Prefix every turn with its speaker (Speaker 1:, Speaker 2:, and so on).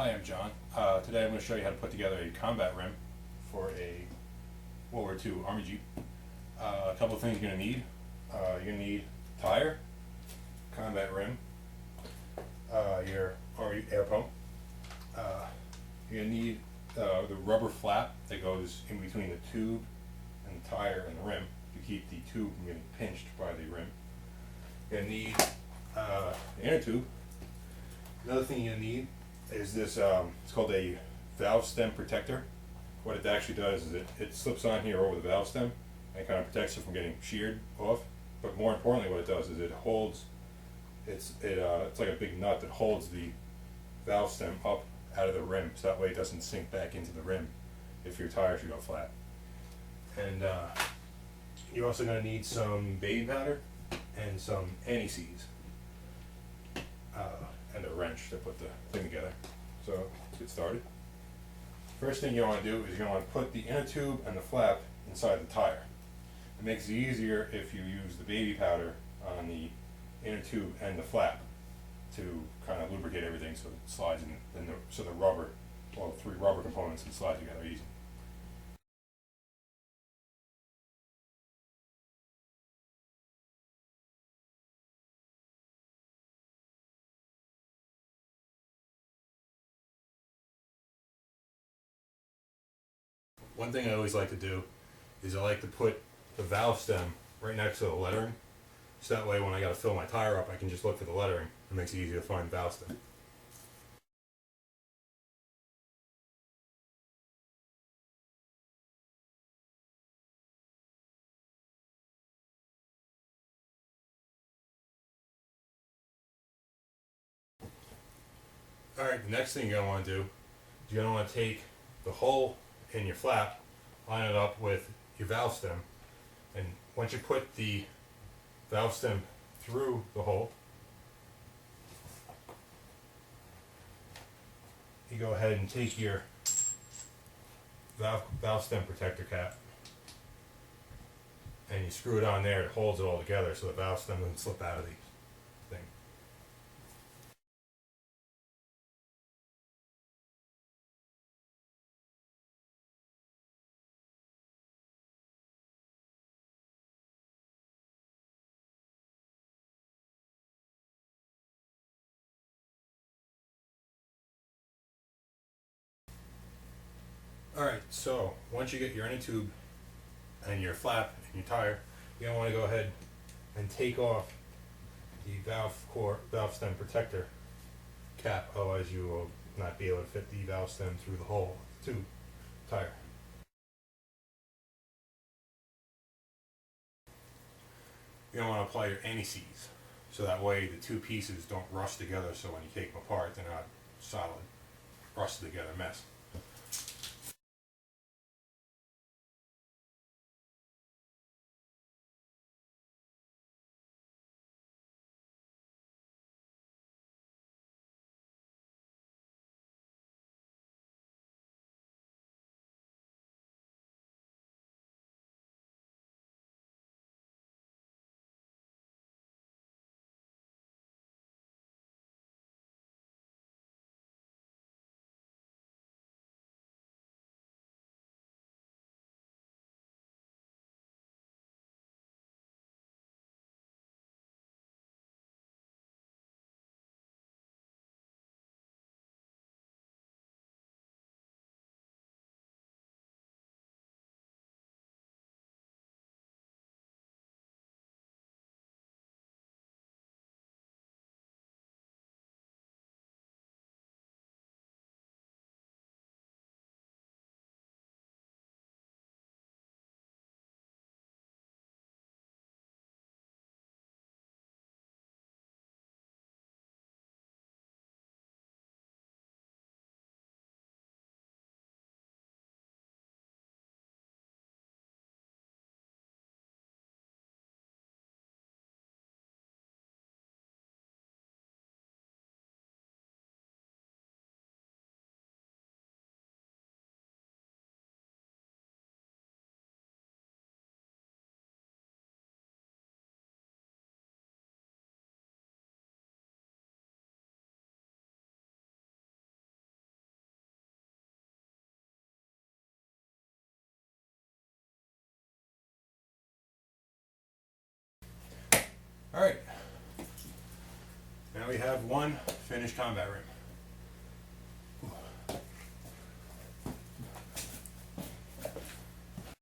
Speaker 1: Hi, I'm John. Today I'm going to show you how to put together a combat rim for a World War II Army Jeep. A couple of things you're going to need. You're going to need tire, combat rim, your Army air pump. You're going to need the rubber flap that goes in between the tube and the tire and the rim to keep the tube from getting pinched by the rim. You're going to need the inner tube. Another thing you're going to need is this, it's called a valve stem protector. What it actually does is it slips on here over the valve stem and kind of protects it from getting sheared off. But more importantly, what it does is it holds, it's like a big nut that holds the valve stem up out of the rim, so that way it doesn't sink back into the rim if your tire should go flat. And you're also going to need some baby powder and some anti-seize. And a wrench to put the thing together. So let's get started. First thing you want to do is you're going to want to put the inner tube and the flap inside the tire. It makes it easier if you use the baby powder on the inner tube and the flap to kind of lubricate everything so it slides in, so the rubber, well, three rubber components can slide together easy. One thing I always like to do is I like to put the valve stem right next to the lettering, so that way when I got to fill my tire up I can just look for the lettering. It makes it easy to find the valve stem. Alright, the next thing you're going to want to do is you're going to want to take the hole in your flap, line it up with your valve stem, and once you put the valve stem through the hole, you go ahead and take your valve stem protector cap and you screw it on there. It holds it all together so the valve stem doesn't slip out of the thing. Alright, so once you get your inner tube and your flap and your tire, you're going to want to go ahead and take off the valve stem protector cap, otherwise you will not be able to fit the valve stem through the hole of the tube tire. You're going to want to apply your anti-seize, so that way the two pieces don't rust together, so when you take them apart they're not solid, rusted together mess. we have one finished combat rim.